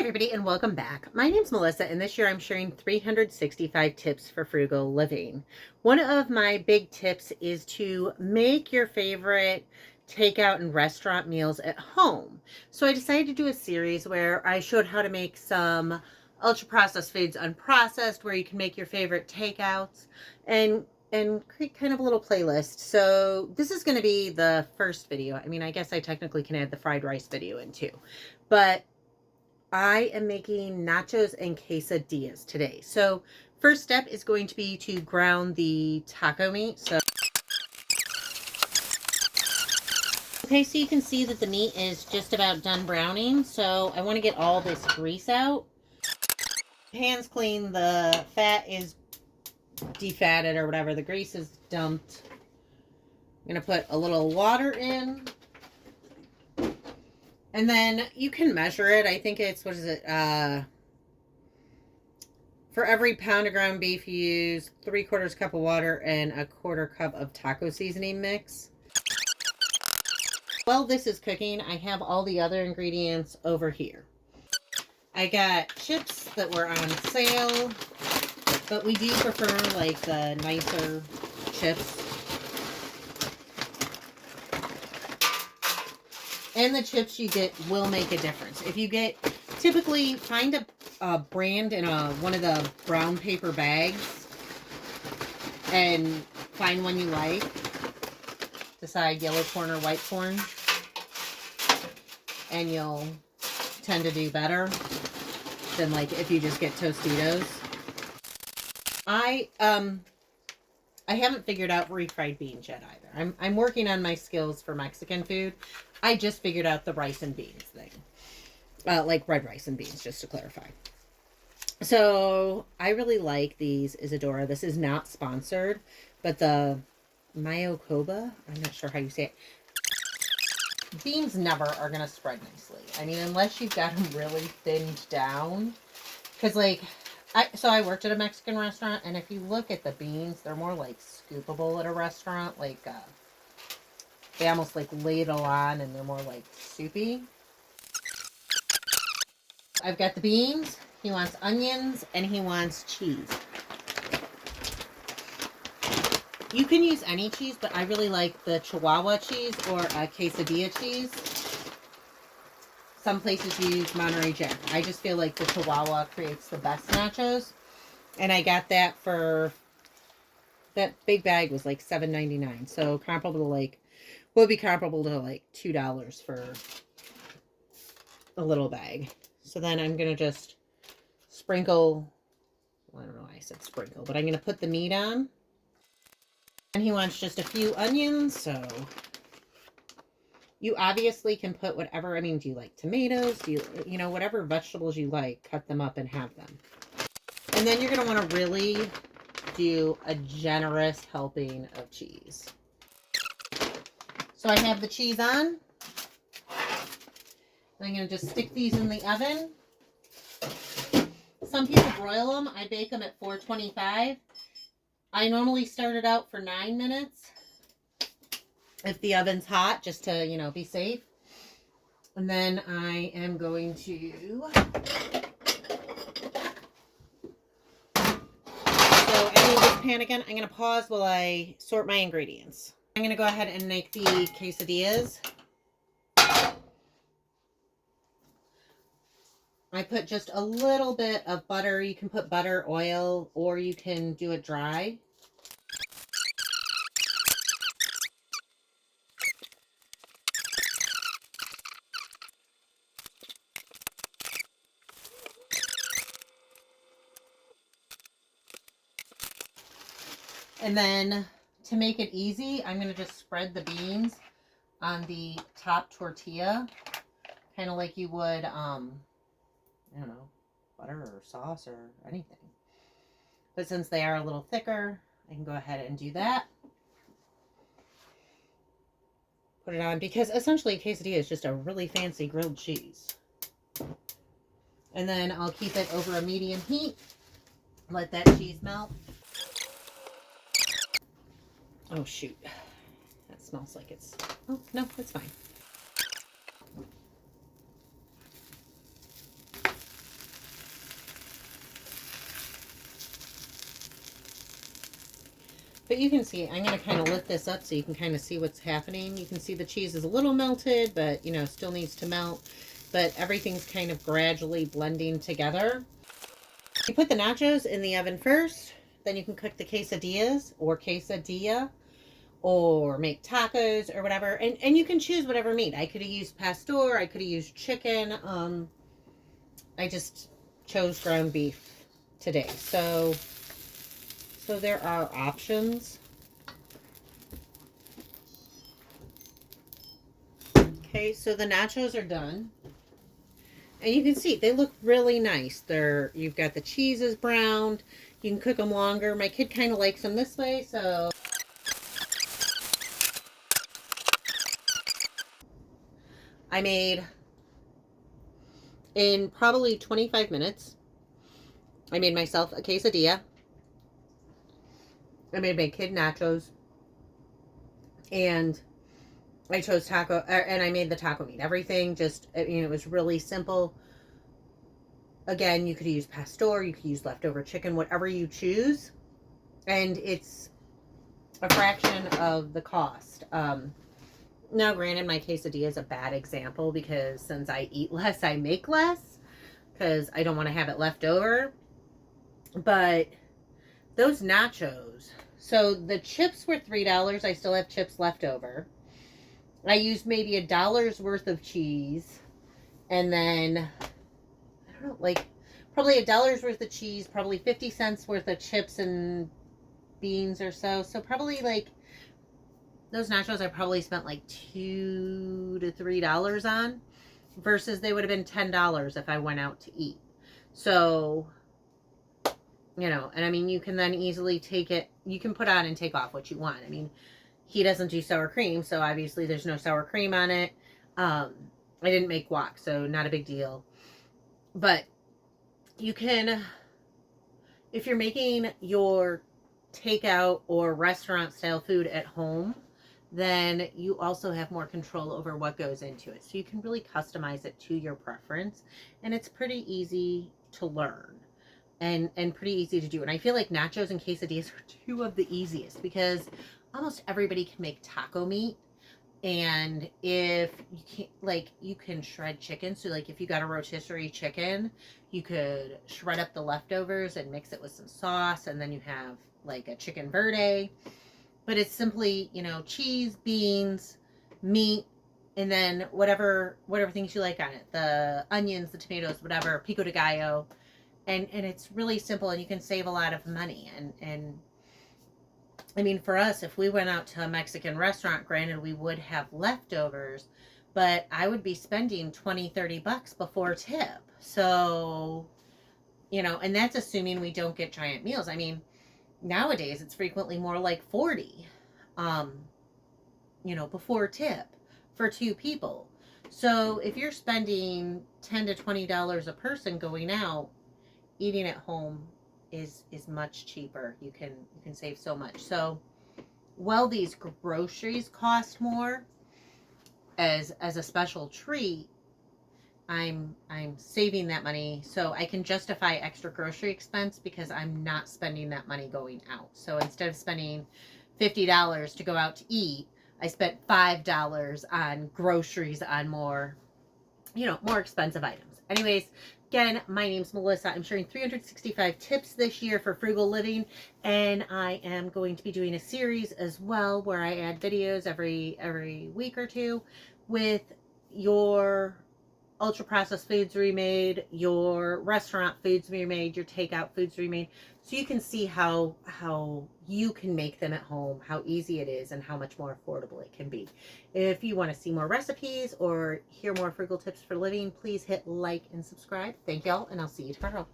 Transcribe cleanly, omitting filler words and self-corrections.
everybody, and welcome back. My name's Melissa, and this year I'm sharing 365 tips for frugal living. One of my big tips is to make your favorite takeout and restaurant meals at home. So I decided to do a series where I showed how to make some ultra processed foods unprocessed, where you can make your favorite takeouts and create kind of a little playlist. So this is going to be the first video. I mean, I guess I technically can add the fried rice video in too, but I am making nachos and quesadillas today. So first step is going to be to ground the taco meat. Okay, so you can see that the meat is just about done browning. So I want to get all this grease out. Hands clean, the fat is defatted or whatever. The grease is dumped. I'm going to put a little water in. And then you can measure it. I think it's, what is it? For every pound of ground beef, you use 3/4 cup of water and 1/4 cup of taco seasoning mix. While this is cooking, I have all the other ingredients over here. I got chips that were on sale, but we do prefer like the nicer chips. And the chips you get will make a difference. If you get, typically find a brand in one of the brown paper bags and find one you like. Decide yellow corn or white corn. And you'll tend to do better than like if you just get Tostitos. I haven't figured out refried beans yet either. I'm working on my skills for Mexican food. I just figured out the rice and beans thing. Like red rice and beans, just to clarify. So I really like these Isadora. This is not sponsored, but the Mayocoba, I'm not sure how you say it. Beans never are going to spread nicely. I mean, unless you've got them really thinned down. Because like, I worked at a Mexican restaurant, and if you look at the beans, they're more like scoopable at a restaurant. Like, they almost like ladle on, and they're more like soupy. I've got the beans. He wants onions, and he wants cheese. You can use any cheese, but I really like the Chihuahua cheese or a quesadilla cheese. Some places use Monterey Jack. I just feel like the Chihuahua creates the best nachos. And I got that for, that big bag was like $7.99. So comparable to like, would be comparable to like $2 for a little bag. So then I'm going to just sprinkle, well, I don't know why I said sprinkle, but I'm going to put the meat on. And he wants just a few onions, so you obviously can put whatever, I mean, do you like tomatoes? Do you know, whatever vegetables you like, cut them up and have them. And then you're going to want to really do a generous helping of cheese. So I have the cheese on. I'm going to just stick these in the oven. Some people broil them. I bake them at 425. I normally start it out for 9 minutes. If the oven's hot, just to, you know, be safe. And then I am going to... So I need this pan again. I'm going to pause while I sort my ingredients. I'm going to go ahead and make the quesadillas. I put just a little bit of butter. You can put butter, oil, or you can do it dry. And then to make it easy, I'm going to just spread the beans on the top tortilla, kind of like you would, I don't know, butter or sauce or anything. But since they are a little thicker, I can go ahead and do that. Put it on, because essentially a quesadilla is just a really fancy grilled cheese. And then I'll keep it over a medium heat. Let that cheese melt. Oh, shoot. That smells like it's... Oh, no, it's fine. But you can see, I'm going to kind of lift this up so you can kind of see what's happening. You can see the cheese is a little melted, but, you know, still needs to melt. But everything's kind of gradually blending together. You put the nachos in the oven first. Then you can cook the quesadillas or quesadilla or make tacos or whatever. And you can choose whatever meat. I could have used pastor. I could have used chicken. I just chose ground beef today. So there are options. Okay, so the nachos are done. And you can see they look really nice. You've got the cheeses browned. You can cook them longer. My kid kind of likes them this way, so I made, in probably 25 minutes, I made myself a quesadilla. I made my kid nachos. And I chose taco, and I made the taco meat. Everything just, you know, it was really simple. Again, you could use pastor, you could use leftover chicken, whatever you choose. And it's a fraction of the cost. Now, granted, my quesadilla is a bad example because since I eat less, I make less because I don't want to have it left over. But those nachos, so the chips were $3. I still have chips left over. I used maybe $1 worth of cheese, and then, I don't know, like, probably $1 worth of cheese, probably 50 cents worth of chips and beans or so. So probably, like, those nachos I probably spent like $2 to $3 on, versus they would have been $10 if I went out to eat. So, you know, and I mean, you can then easily take it, you can put on and take off what you want. I mean, he doesn't do sour cream, so obviously there's no sour cream on it. I didn't make guac, so not a big deal. But you can, if you're making your takeout or restaurant style food at home, then you also have more control over what goes into it. So you can really customize it to your preference, and it's pretty easy to learn and pretty easy to do. And I feel like nachos and quesadillas are two of the easiest because almost everybody can make taco meat. And if you can't, like, you can shred chicken. So like if you got a rotisserie chicken, you could shred up the leftovers and mix it with some sauce, and then you have like a chicken verde. But it's simply, you know, cheese, beans, meat, and then whatever things you like on it. The onions, the tomatoes, whatever, pico de gallo. And it's really simple, and you can save a lot of money. And I mean, for us, if we went out to a Mexican restaurant, granted, we would have leftovers, but I would be spending $20-$30 before tip. So, you know, and that's assuming we don't get giant meals. I mean, nowadays it's frequently more like 40, you know, before tip for two people. So if you're spending $10 to $20 a person going out, eating at home is much cheaper. You can save so much. So, while these groceries cost more, as a special treat, I'm saving that money so I can justify extra grocery expense because I'm not spending that money going out. So instead of spending $50 to go out to eat, I spent $5 on groceries, on more, you know, more expensive items. Anyways, again, my name's Melissa. I'm sharing 365 tips this year for frugal living, and I am going to be doing a series as well where I add videos every week or two with your ultra processed foods remade, your restaurant foods remade, your takeout foods remade, so you can see how you can make them at home, how easy it is, and how much more affordable it can be. If you want to see more recipes or hear more frugal tips for living, please hit like and subscribe. Thank y'all, and I'll see you tomorrow.